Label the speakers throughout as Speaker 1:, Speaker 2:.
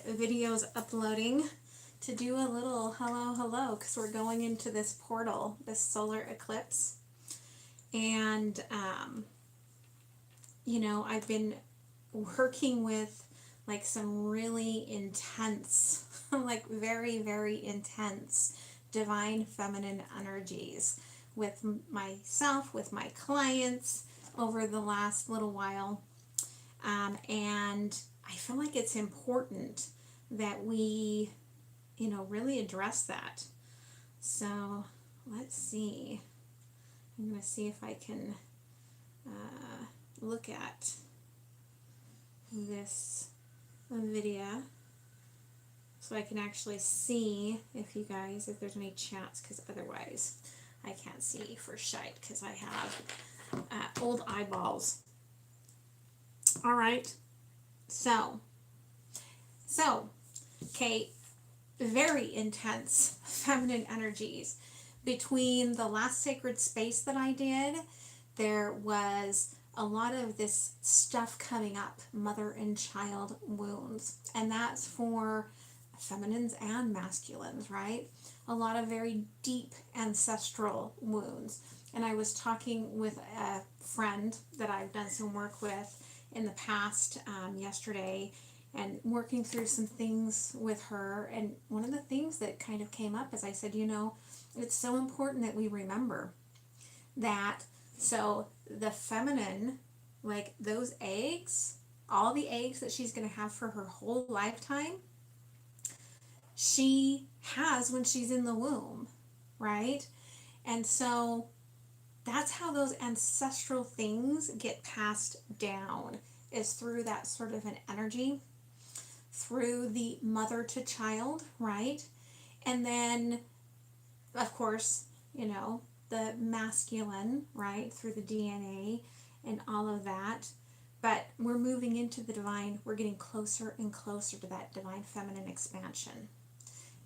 Speaker 1: videos uploading to do a little hello because we're going into this portal, this solar eclipse. And, I've been working with like some really intense, like very, very intense divine feminine energies with myself, with my clients over the last little while. And I feel like it's important that we, really address that. So let's see. I'm going to see if I can look at this video so I can actually see if there's any chats, because otherwise I can't see for shite because I have old eyeballs. All right. So, okay, very intense feminine energies. Between the last sacred space that I did, there was a lot of this stuff coming up, mother and child wounds. And that's for feminines and masculines, right? A lot of very deep ancestral wounds. And I was talking with a friend that I've done some work with in the past yesterday, and working through some things with her. And one of the things that kind of came up is I said, it's so important that we remember that. So the feminine, like those eggs, all the eggs that she's going to have for her whole lifetime, she has when she's in the womb, right? And so that's how those ancestral things get passed down, is through that sort of an energy, through the mother to child, right? And then, of course, the masculine, right, through the DNA and all of that. But we're moving into the divine. We're getting closer and closer to that divine feminine expansion.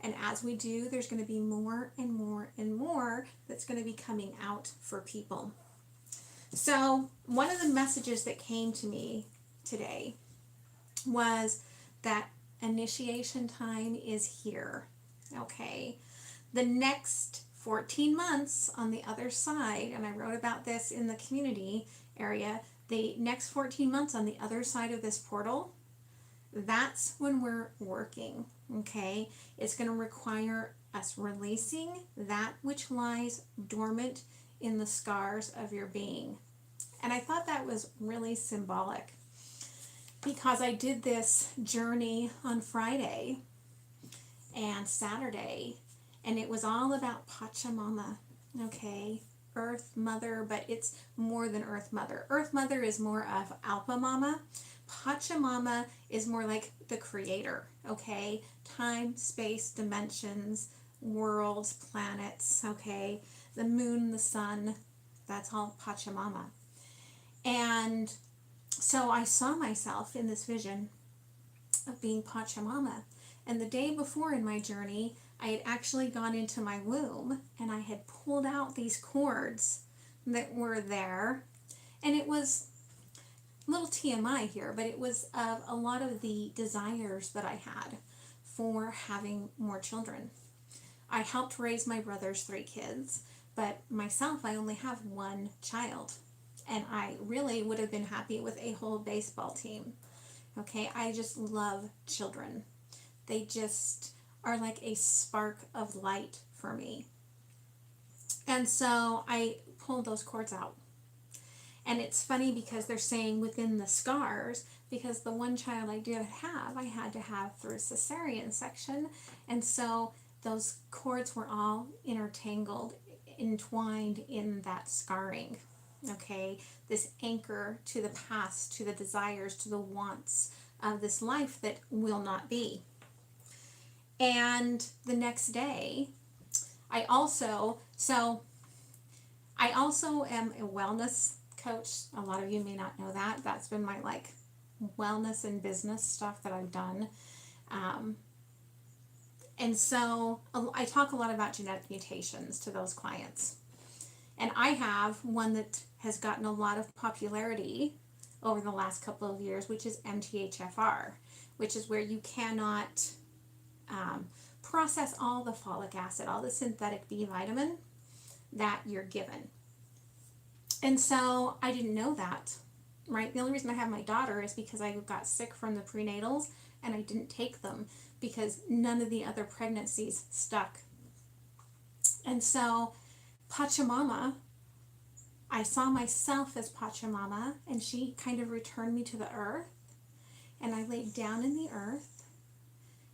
Speaker 1: And as we do, there's going to be more and more and more that's going to be coming out for people. So one of the messages that came to me today was that initiation time is here. Okay. The next 14 months on the other side, and I wrote about this in the community area, the next 14 months on the other side of this portal, that's when we're working. Okay. It's going to require us releasing that which lies dormant in the scars of your being. And I thought that was really symbolic, because I did this journey on Friday and Saturday, and it was all about Pachamama, okay, Earth Mother, but it's more than Earth Mother. Earth Mother is more of Alpha Mama. Pachamama is more like the creator, okay, time, space, dimensions, worlds, planets, okay, the moon, the sun, that's all Pachamama. And so I saw myself in this vision of being Pachamama. And the day before in my journey, I had actually gone into my womb and I had pulled out these cords that were there. And it was a little TMI here, but it was of a lot of the desires that I had for having more children. I helped raise my brother's 3 kids, but myself, I only have 1 child. And I really would have been happy with a whole baseball team. Okay, I just love children. They just are like a spark of light for me. And so I pulled those cords out. And it's funny because they're saying within the scars, because the 1 child I did have, I had to have through cesarean section. And so those cords were all intertangled, entwined in that scarring. Okay, this anchor to the past, to the desires, to the wants of this life that will not be. And the next day, I also am a wellness coach. A lot of you may not know that. That's been my wellness and business stuff that I've done. And so I talk a lot about genetic mutations to those clients. And I have one that has gotten a lot of popularity over the last couple of years, which is MTHFR, which is where you cannot process all the folic acid, all the synthetic B vitamin that you're given. And so I didn't know that, right? The only reason I have my daughter is because I got sick from the prenatals and I didn't take them because none of the other pregnancies stuck. And so Pachamama, I saw myself as Pachamama, and she kind of returned me to the earth, and I laid down in the earth,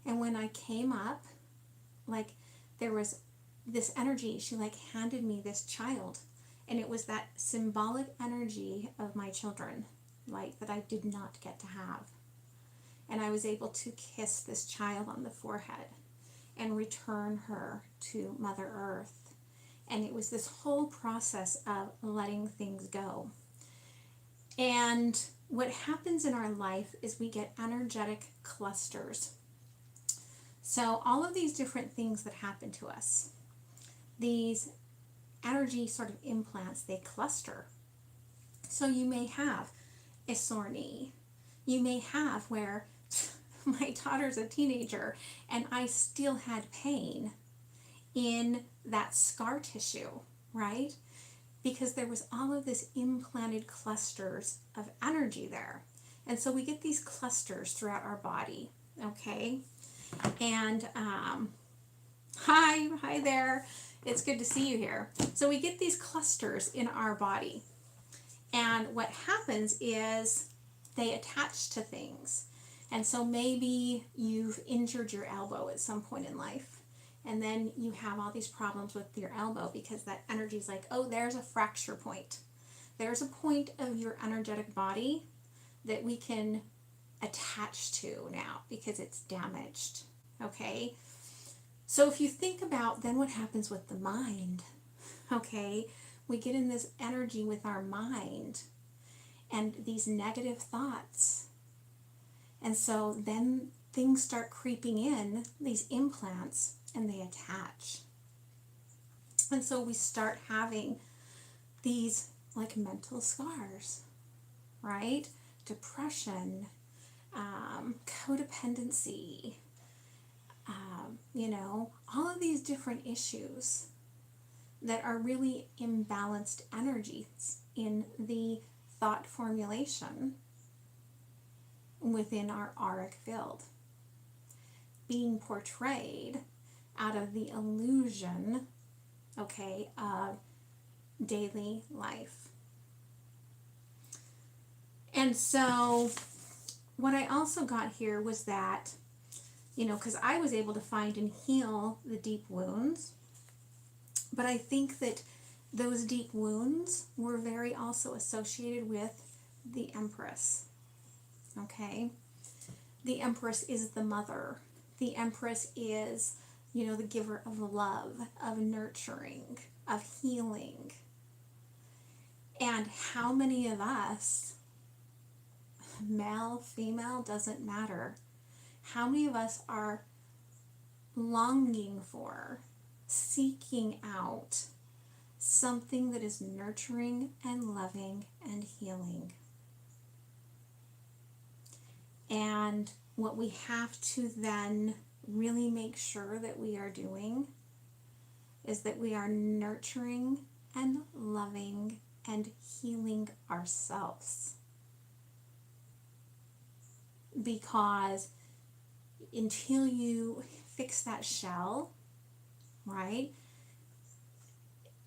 Speaker 1: and when I came up, like, there was this energy. She like handed me this child, and it was that symbolic energy of my children, like, that I did not get to have. And I was able to kiss this child on the forehead and return her to Mother Earth. And it was this whole process of letting things go. And what happens in our life is we get energetic clusters. So all of these different things that happen to us, these energy sort of implants, they cluster. So you may have a sore knee. You may have where my daughter's a teenager and I still had pain in that scar tissue, right? Because there was all of this implanted clusters of energy there. And so we get these clusters throughout our body, okay? And hi there. It's good to see you here. So we get these clusters in our body. And what happens is they attach to things. And so maybe you've injured your elbow at some point in life. And then you have all these problems with your elbow because that energy is like, oh, there's a fracture point. There's a point of your energetic body that we can attach to now because it's damaged, okay? So if you think about then what happens with the mind, okay? We get in this energy with our mind and these negative thoughts. And so then things start creeping in, these implants, and they attach. And so we start having these like mental scars, right? Depression, codependency, all of these different issues that are really imbalanced energies in the thought formulation within our auric field, being portrayed out of the illusion, okay, of daily life. And so what I also got here was that, because I was able to find and heal the deep wounds, but I think that those deep wounds were very also associated with the Empress, okay? The Empress is the mother. The Empress is, the giver of love, of nurturing, of healing. And how many of us, male, female, doesn't matter, how many of us are longing for, seeking out something that is nurturing and loving and healing? And what we have to then really make sure that we are doing is that we are nurturing and loving and healing ourselves. Because until you fix that shell, right,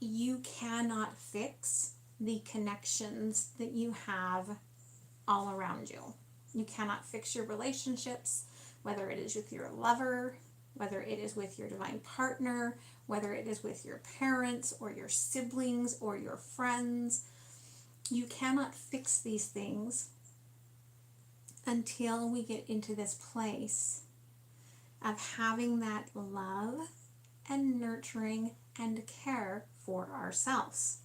Speaker 1: you cannot fix the connections that you have all around you. You cannot fix your relationships, whether it is with your lover, whether it is with your divine partner, whether it is with your parents or your siblings or your friends. You cannot fix these things until we get into this place of having that love and nurturing and care for ourselves.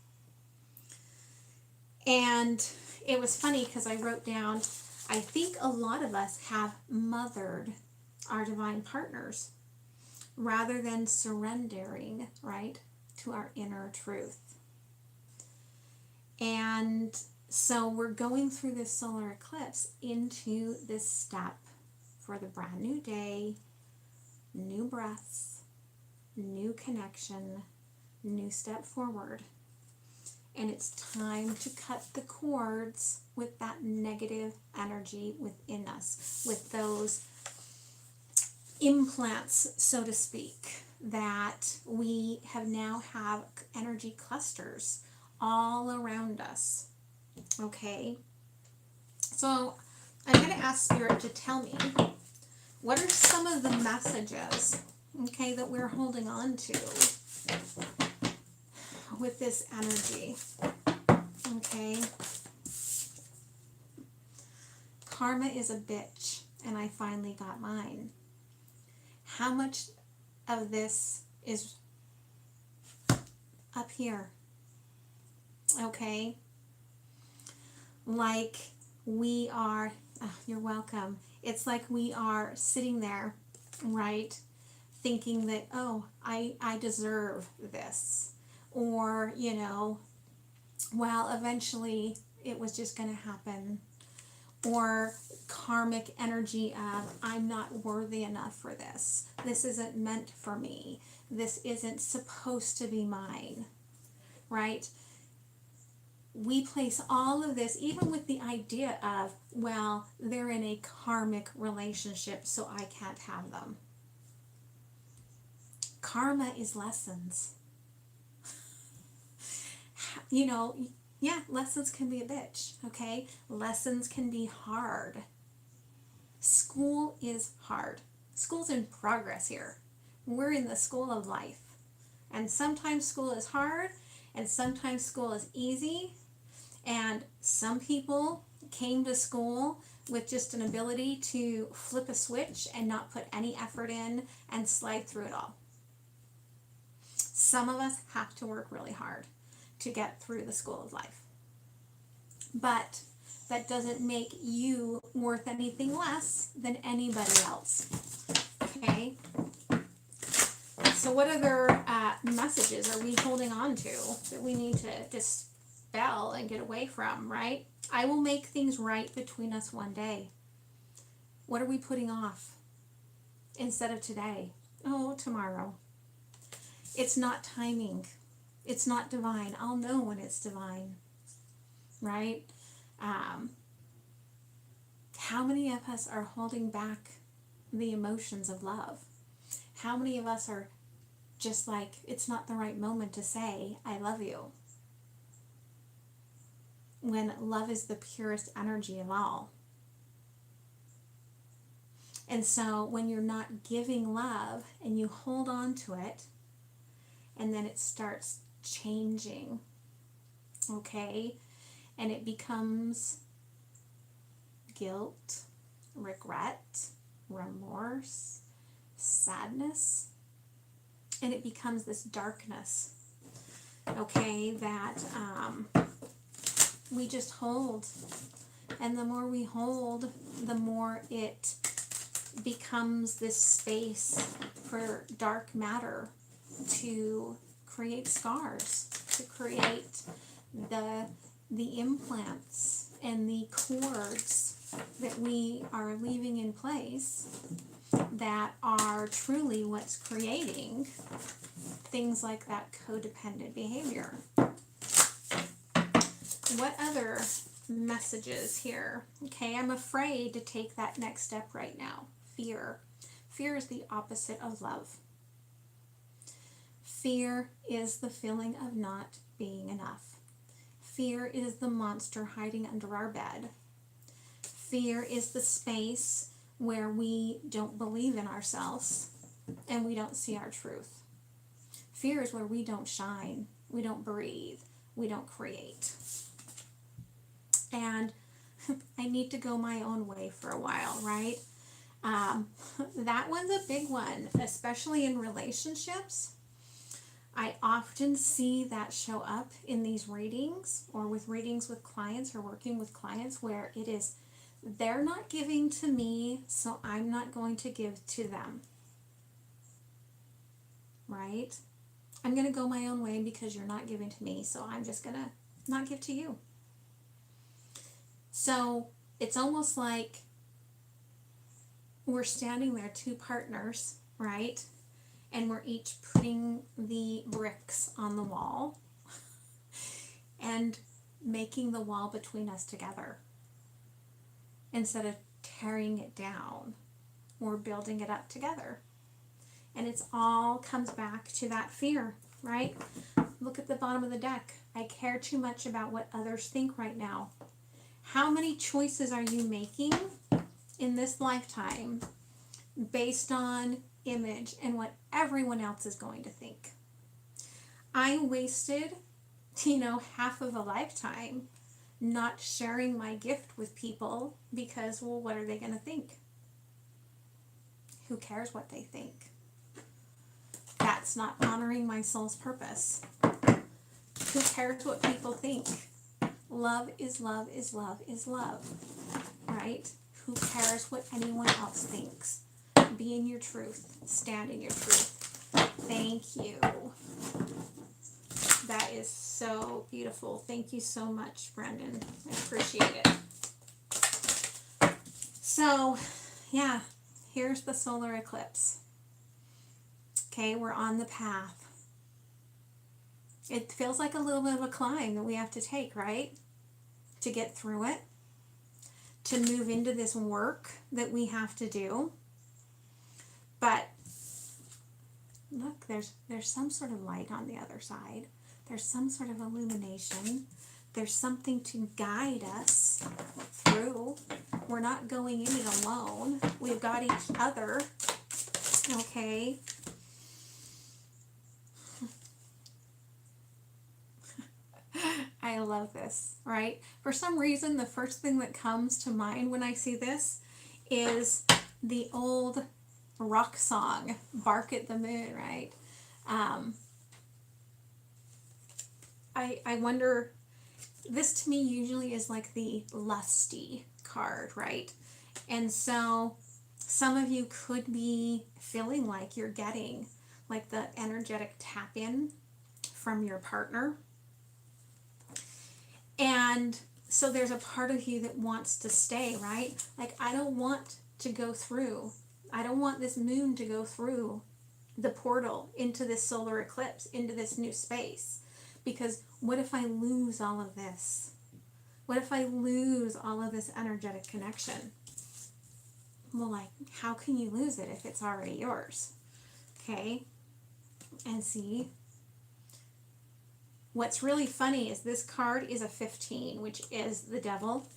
Speaker 1: And it was funny because I wrote down, I think a lot of us have mothered our divine partners rather than surrendering, right, to our inner truth. And so we're going through this solar eclipse into this step for the brand new day, new breaths, new connection, new step forward. And it's time to cut the cords with that negative energy within us, with those implants, so to speak, that we have energy clusters all around us. Okay? So I'm going to ask Spirit to tell me, what are some of the messages, okay, that we're holding on to with this energy? Okay. Karma is a bitch, and I finally got mine. How much of this is up here? Okay. Like we are, you're welcome. It's like we are sitting there, right? Thinking that, oh, I deserve this. Or, well, eventually it was just going to happen. Or karmic energy of, I'm not worthy enough for this. This isn't meant for me. This isn't supposed to be mine, right? We place all of this, even with the idea of, well, they're in a karmic relationship, so I can't have them. Karma is lessons. Yeah, lessons can be a bitch, okay? Lessons can be hard. School is hard. School's in progress here. We're in the school of life. And sometimes school is hard, and sometimes school is easy. And some people came to school with just an ability to flip a switch and not put any effort in and slide through it all. Some of us have to work really hard to get through the school of life. But that doesn't make you worth anything less than anybody else. Okay? So what other messages are we holding on to that we need to dispel and get away from, right? I will make things right between us one day. What are we putting off instead of today? Oh, tomorrow. It's not timing. It's not divine. I'll know when it's divine, right? How many of us are holding back the emotions of love? How many of us are just like, it's not the right moment to say, I love you, when love is the purest energy of all? And so when you're not giving love and you hold on to it, and then it starts changing, okay? And it becomes guilt, regret, remorse, sadness, and it becomes this darkness, okay, that we just hold. And the more we hold, the more it becomes this space for dark matter to create scars, to create the implants and the cords that we are leaving in place that are truly what's creating things like that codependent behavior. What other messages here? Okay, I'm afraid to take that next step right now. Fear. Fear is the opposite of love. Fear is the feeling of not being enough. Fear is the monster hiding under our bed. Fear is the space where we don't believe in ourselves and we don't see our truth. Fear is where we don't shine, we don't breathe, we don't create. And I need to go my own way for a while, right? That one's a big one, especially in relationships. I often see that show up in these readings or with readings with clients or working with clients where it is, they're not giving to me, so I'm not going to give to them. Right? I'm going to go my own way because you're not giving to me, so I'm just going to not give to you. So it's almost like we're standing there, two partners, right? And we're each putting the bricks on the wall and making the wall between us together. Instead of tearing it down, we're building it up together. And it's all comes back to that fear, right? Look at the bottom of the deck. I care too much about what others think right now. How many choices are you making in this lifetime based on image and what everyone else is going to think? I wasted, half of a lifetime not sharing my gift with people because, well, what are they going to think? Who cares what they think? That's not honoring my soul's purpose. Who cares what people think? Love is love is love is love, right? Who cares what anyone else thinks? Be in your truth. Stand in your truth. Thank you. That is so beautiful. Thank you so much, Brandon. I appreciate it. So, yeah, here's the solar eclipse. Okay, we're on the path. It feels like a little bit of a climb that we have to take, right? To get through it. To move into this work that we have to do. But look, there's some sort of light on the other side. There's some sort of illumination. There's something to guide us through. We're not going in it alone. We've got each other. Okay. I love this, right? For some reason, the first thing that comes to mind when I see this is the old rock song, Bark at the Moon, right? I wonder, this to me usually is like the lusty card, right? And so some of you could be feeling like you're getting like the energetic tap in from your partner. And so there's a part of you that wants to stay, right? Like, I don't want to go through. I don't want this moon to go through the portal into this solar eclipse, into this new space. Because what if I lose all of this? What if I lose all of this energetic connection? Well, like, how can you lose it if it's already yours? Okay? And see, what's really funny is this card is a 15, which is the devil.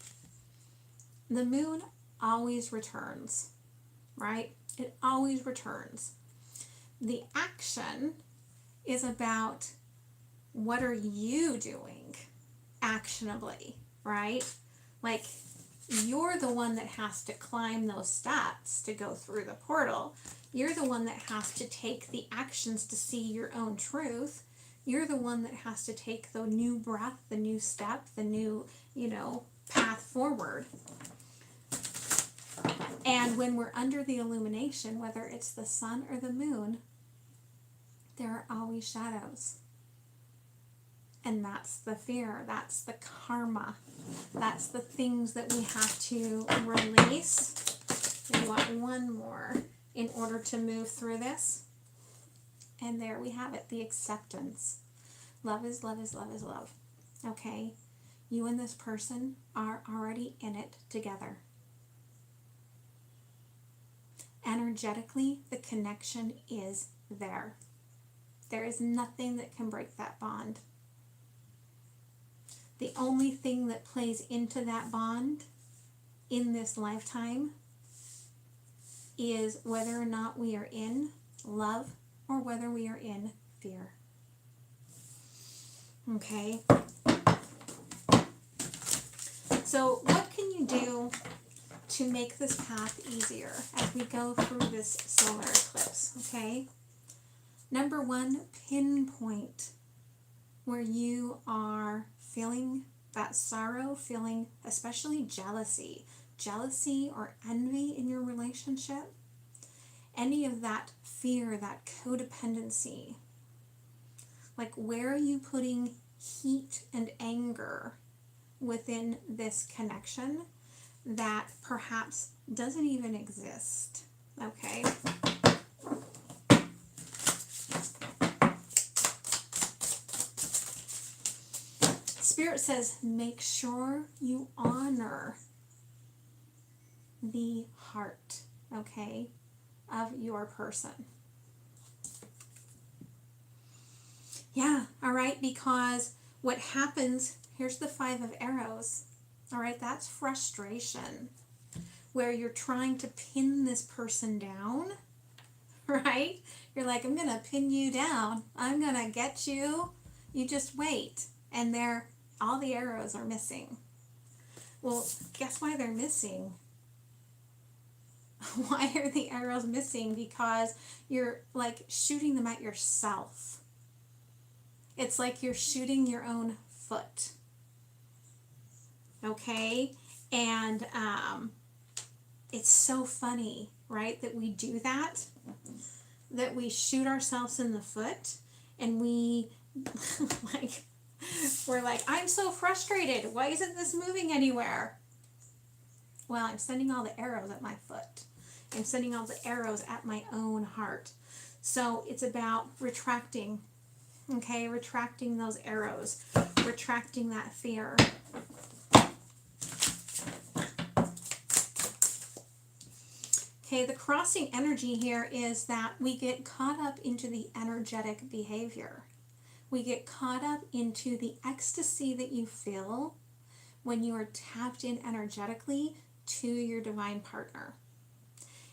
Speaker 1: The moon always returns, right? It always returns. The action is about what are you doing actionably, right? Like, you're the one that has to climb those steps to go through the portal. You're the one that has to take the actions to see your own truth. You're the one that has to take the new breath, the new step, the new, path forward. And when we're under the illumination, whether it's the sun or the moon, there are always shadows. And that's the fear, that's the karma, that's the things that we have to release. We want one more in order to move through this. And there we have it, the acceptance. Love is love is love is love. Okay? You and this person are already in it together. Energetically, the connection is there. There is nothing that can break that bond. The only thing that plays into that bond in this lifetime is whether or not we are in love or whether we are in fear. Okay? So what can you do to make this path easier as we go through this solar eclipse? Okay? Number one, pinpoint where you are feeling that sorrow, feeling especially jealousy or envy in your relationship. Any of that fear, that codependency. Like, where are you putting heat and anger within this connection that perhaps doesn't even exist. Okay. Spirit says, make sure you honor the heart, okay, of your person. Yeah, all right, because what happens, here's the 5 of arrows, all right, that's frustration, where you're trying to pin this person down, right? You're like, I'm going to pin you down. I'm going to get you. You just wait. And all the arrows are missing. Well, guess why they're missing? Why are the arrows missing? Because you're like shooting them at yourself. It's like you're shooting your own foot. Okay? And it's so funny, right, that we do that we shoot ourselves in the foot, and we we're like, I'm so frustrated. Why isn't this moving anywhere? Well, I'm sending all the arrows at my foot. I'm sending all the arrows at my own heart. So it's about retracting, okay? Retracting those arrows, retracting that fear. Okay, the crossing energy here is that we get caught up into the energetic behavior. We get caught up into the ecstasy that you feel when you are tapped in energetically to your divine partner.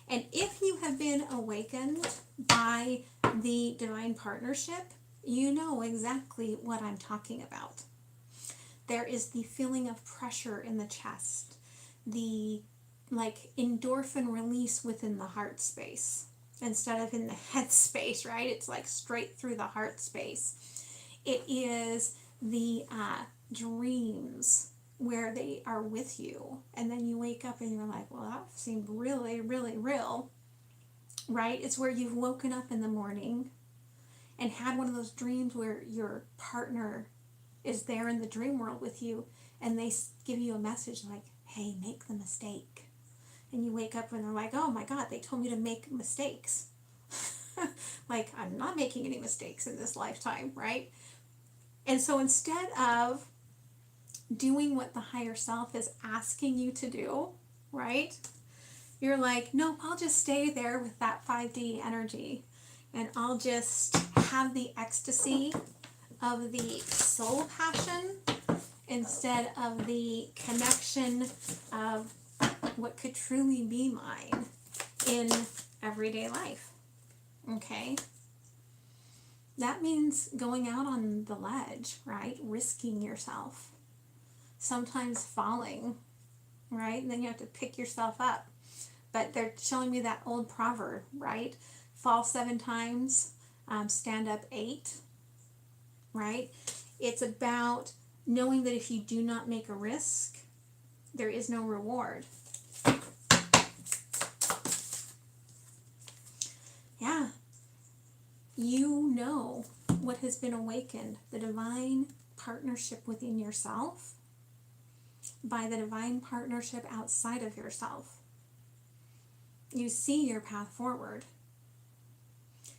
Speaker 1: And if you have been awakened by the divine partnership, you know exactly what I'm talking about. There is the feeling of pressure in the chest, the endorphin release within the heart space instead of in the head space, right? It's like straight through the heart space. It is the dreams where they are with you, and then you wake up and you're like, well, that seemed really, really real, right? It's where you've woken up in the morning and had one of those dreams where your partner is there in the dream world with you, and they give you a message like, hey, make the mistake. And you wake up and they're like, oh my God, they told me to make mistakes. Like, I'm not making any mistakes in this lifetime, right? And so instead of doing what the higher self is asking you to do, right? You're like, nope, I'll just stay there with that 5D energy, and I'll just have the ecstasy of the soul passion instead of the connection of what could truly be mine in everyday life. Okay? That means going out on the ledge, right? Risking yourself. Sometimes falling, right? And then you have to pick yourself up. But they're showing me that old proverb, right? Fall 7 times, stand up 8, right? It's about knowing that if you do not make a risk, there is no reward. Yeah. You know what has been awakened, the divine partnership within yourself by the divine partnership outside of yourself. You see your path forward.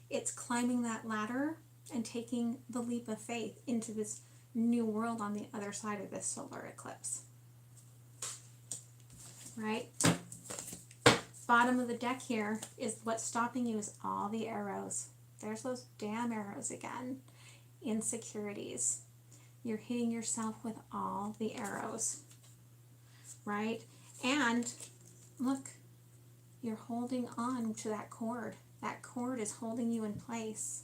Speaker 1: It's climbing that ladder and taking the leap of faith into this new world on the other side of this solar eclipse. Right? Bottom of the deck here is what's stopping you is all the arrows. There's those damn arrows again. Insecurities. You're hitting yourself with all the arrows. Right? And look, you're holding on to that cord. That cord is holding you in place.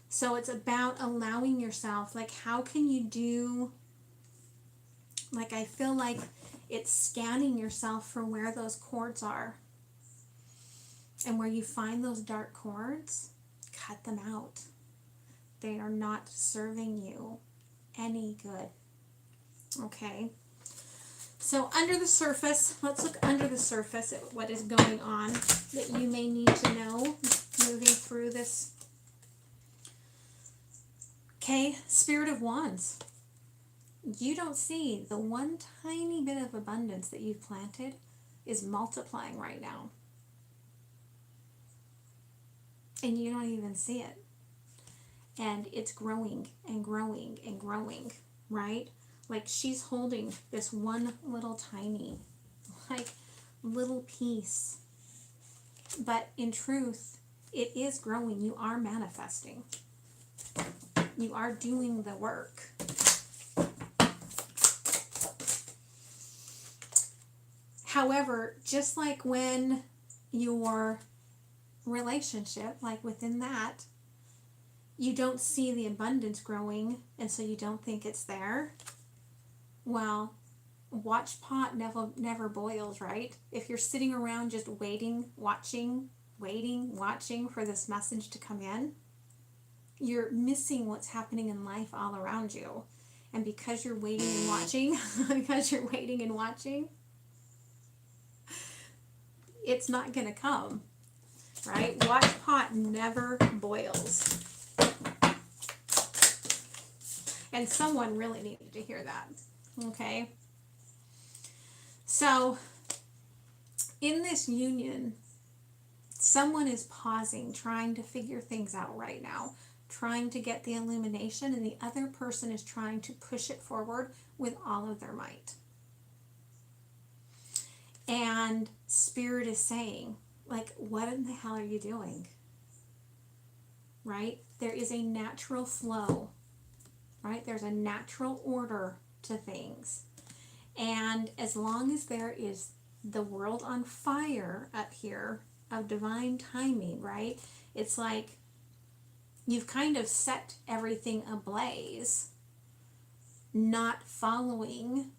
Speaker 1: So it's about allowing yourself, like, how can you do, like, I feel like it's scanning yourself for where those cords are. And where you find those dark cords, cut them out. They are not serving you any good. Okay? So under the surface, let's look under the surface at what is going on that you may need to know moving through this. Okay, Spirit of Wands. You don't see the one tiny bit of abundance that you've planted is multiplying right now. And you don't even see it. And it's growing and growing and growing, right? Like she's holding this one little tiny, like little piece. But in truth, it is growing. You are manifesting. You are doing the work. However, just like when your relationship, like within that, you don't see the abundance growing, and so you don't think it's there. Well, watch pot never boils, right? If you're sitting around just waiting, watching for this message to come in, you're missing what's happening in life all around you. And because you're waiting and watching, it's not going to come, right? Watch pot never boils. And someone really needed to hear that, okay? So, in this union, someone is pausing, trying to figure things out right now, trying to get the illumination, and the other person is trying to push it forward with all of their might. And Spirit is saying, like, what in the hell are you doing? Right? There is a natural flow, right? There's a natural order to things. And as long as there is the world on fire up here of divine timing, right? It's like you've kind of set everything ablaze, not following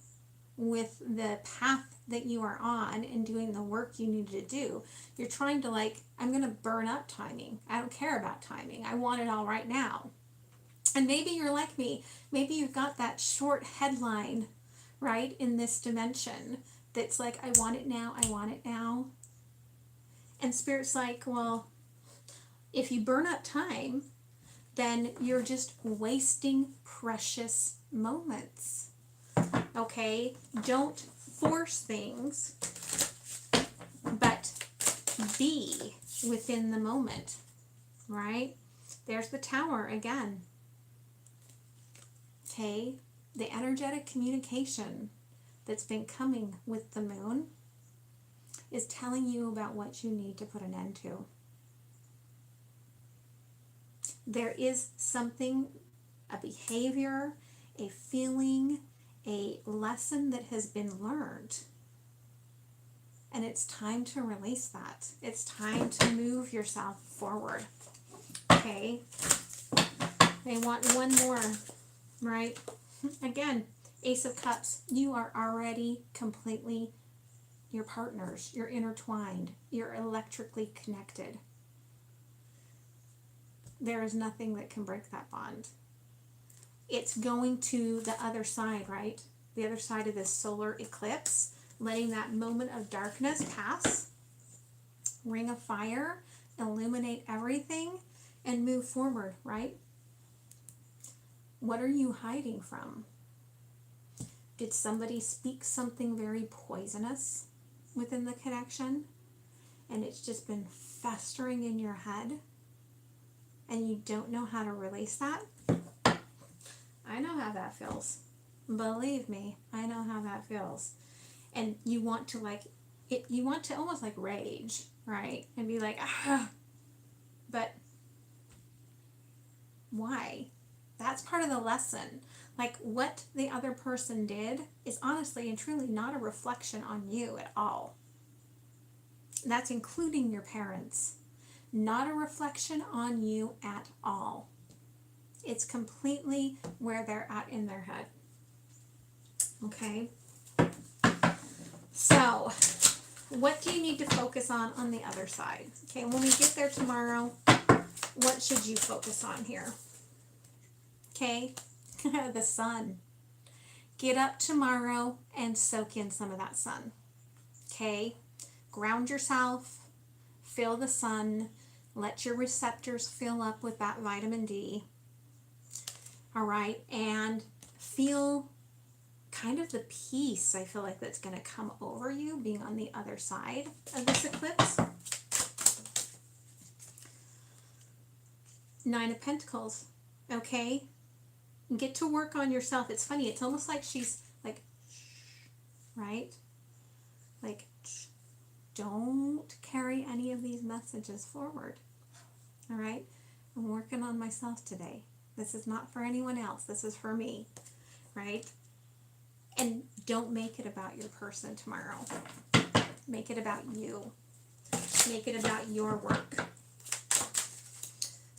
Speaker 1: with the path that you are on and doing the work you need to do. You're trying to, like, I'm going to burn up timing. I don't care about timing. I want it all right now. And maybe you're like me. Maybe you've got that short headline, right, in this dimension that's like, I want it now, I want it now. And Spirit's like, well, if you burn up time, then you're just wasting precious moments. Okay? Don't force things, but be within the moment, right? There's the Tower again. Okay? The energetic communication that's been coming with the moon is telling you about what you need to put an end to. There is something, a behavior, a feeling, a lesson that has been learned. And it's time to release that. It's time to move yourself forward. Okay? They want one more, right? Again, Ace of Cups, you are already completely your partners. You're intertwined. You're electrically connected. There is nothing that can break that bond. It's going to the other side, right? The other side of this solar eclipse, letting that moment of darkness pass, ring of fire, illuminate everything, and move forward, right? What are you hiding from? Did somebody speak something very poisonous within the connection, and it's just been festering in your head, and you don't know how to release that? I know how that feels. Believe me, I know how that feels. And you want to you want to almost like rage, right? And be like, ah, but why? That's part of the lesson. Like, what the other person did is honestly and truly not a reflection on you at all. That's including your parents. Not a reflection on you at all. It's completely where they're at in their head. Okay? So, what do you need to focus on the other side? Okay, when we get there tomorrow, what should you focus on here? Okay? The sun. Get up tomorrow and soak in some of that sun. Okay? Ground yourself. Feel the sun. Let your receptors fill up with that vitamin D. All right? And feel kind of the peace I feel like that's going to come over you being on the other side of this eclipse. 9 of Pentacles. Okay? Get to work on yourself. It's funny. It's almost like she's like, right? Like, don't carry any of these messages forward. All right? I'm working on myself today. This is not for anyone else. This is for me. Right? And don't make it about your person tomorrow. Make it about you. Make it about your work.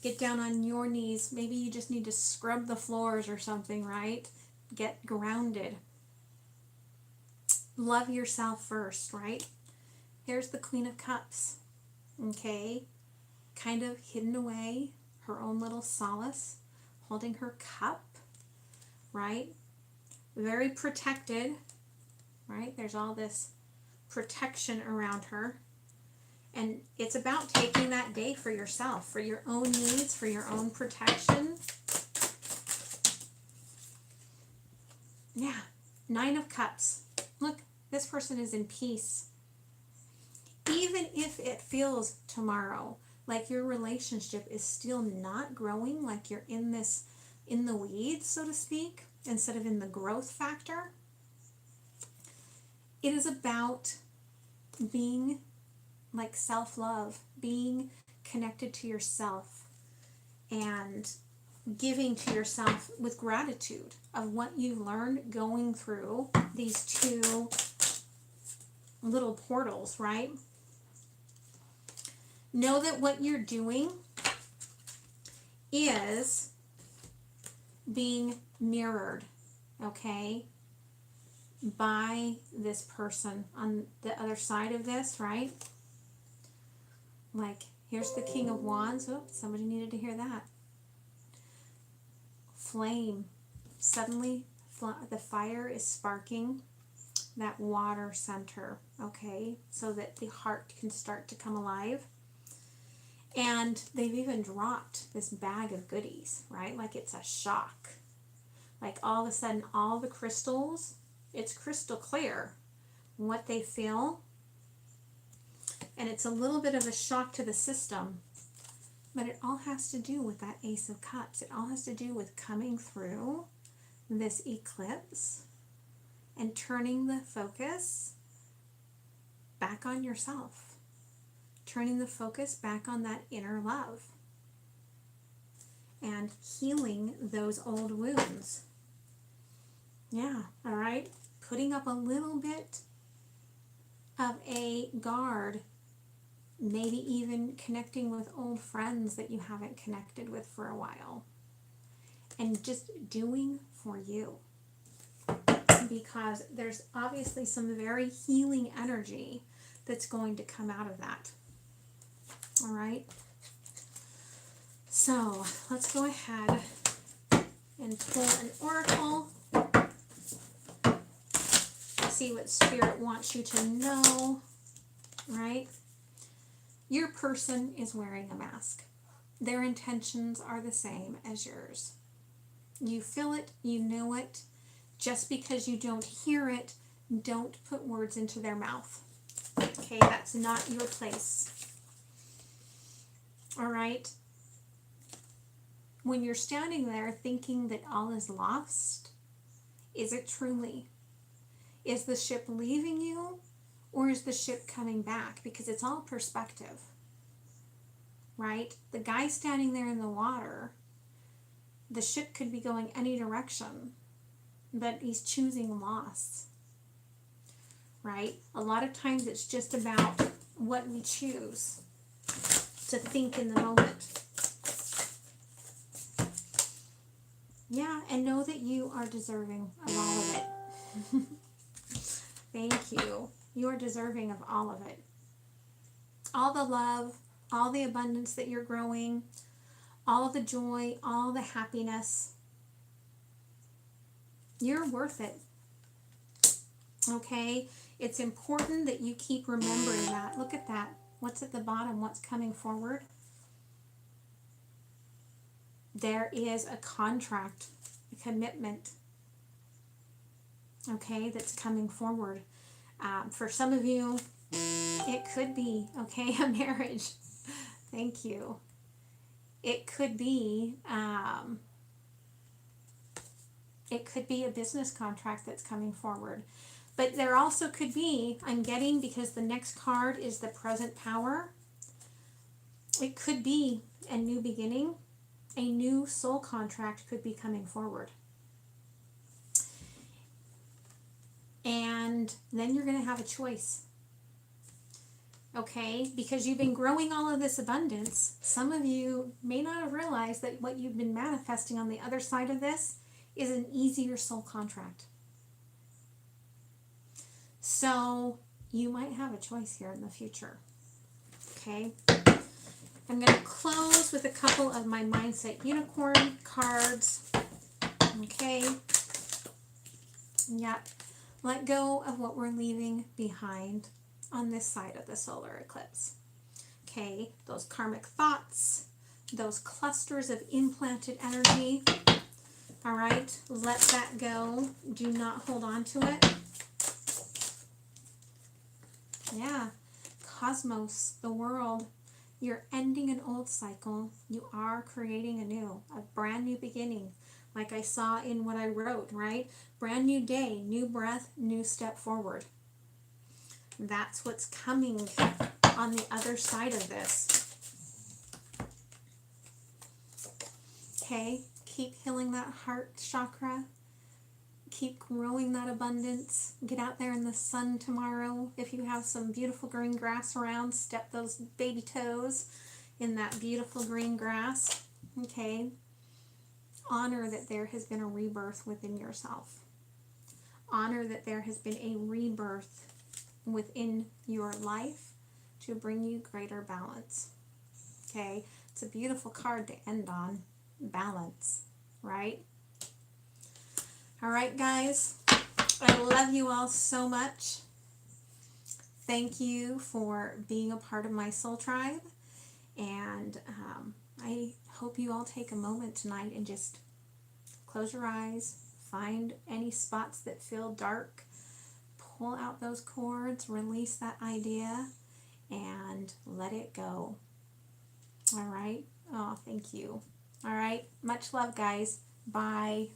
Speaker 1: Get down on your knees. Maybe you just need to scrub the floors or something, right? Get grounded. Love yourself first, right? Here's the Queen of Cups. Okay? Kind of hidden away, her own little solace, holding her cup, right? Very protected, right? There's all this protection around her. And it's about taking that day for yourself, for your own needs, for your own protection. Yeah, 9 of Cups. Look, this person is in peace. Even if it feels tomorrow like your relationship is still not growing, like you're in the weeds, so to speak, instead of in the growth factor. It is about being like self-love, being connected to yourself and giving to yourself with gratitude of what you've learned going through these 2 little portals, right? Know that what you're doing is being mirrored, okay, by this person on the other side of this, right? Like, here's the King of Wands. Oh, somebody needed to hear that. Flame. Suddenly, the fire is sparking that water center, okay, so that the heart can start to come alive. And they've even dropped this bag of goodies, right? Like it's a shock. Like all of a sudden, all the crystals, it's crystal clear what they feel. And it's a little bit of a shock to the system. But it all has to do with that Ace of Cups. It all has to do with coming through this eclipse and turning the focus back on yourself. Turning the focus back on that inner love and healing those old wounds. Yeah, all right? Putting up a little bit of a guard, maybe even connecting with old friends that you haven't connected with for a while. And just doing for you. Because there's obviously some very healing energy that's going to come out of that. All right, so let's go ahead and pull an oracle. See what Spirit wants you to know, right? Your person is wearing a mask. Their intentions are the same as yours. You feel it, you know it. Just because you don't hear it, don't put words into their mouth. Okay, that's not your place. All right? When you're standing there thinking that all is lost, is it truly? Is the ship leaving you, or is the ship coming back? Because it's all perspective, right? The guy standing there in the water, the ship could be going any direction, but he's choosing loss, right? A lot of times it's just about what we choose to think in the moment. Yeah, and know that you are deserving of all of it. Thank you. You are deserving of all of it. All the love, all the abundance that you're growing, all the joy, all the happiness. You're worth it. Okay? It's important that you keep remembering that. Look at that. What's at the bottom? What's coming forward? There is a contract, a commitment. okay, that's coming forward. For some of you, it could be, okay, a marriage. Thank you. It could be a business contract that's coming forward. But there also could be, I'm getting, because the next card is the present power, it could be a new beginning. A new soul contract could be coming forward. And then you're going to have a choice. Okay? Because you've been growing all of this abundance. Some of you may not have realized that what you've been manifesting on the other side of this is an easier soul contract. So you might have a choice here in the future. Okay? I'm going to close with a couple of my Mindset Unicorn cards. Okay? Yep. Let go of what we're leaving behind on this side of the solar eclipse. Okay? Those karmic thoughts, those clusters of implanted energy. All right? Let that go. Do not hold on to it. Yeah. Cosmos, the world. You're ending an old cycle. You are creating a brand new beginning. Like I saw in what I wrote, right? Brand new day, new breath, new step forward. That's what's coming on the other side of this. Okay, keep healing that heart chakra. Keep growing that abundance. Get out there in the sun tomorrow. If you have some beautiful green grass around, step those baby toes in that beautiful green grass. Okay. Honor that there has been a rebirth within yourself. Honor that there has been a rebirth within your life to bring you greater balance. Okay. It's a beautiful card to end on. Balance. Right? All right, guys, I love you all so much. Thank you for being a part of my soul tribe, and I hope you all take a moment tonight and just close your eyes, find any spots that feel dark, pull out those cords, release that idea, and let it go. All right? Oh, thank you. All right, much love, guys. Bye.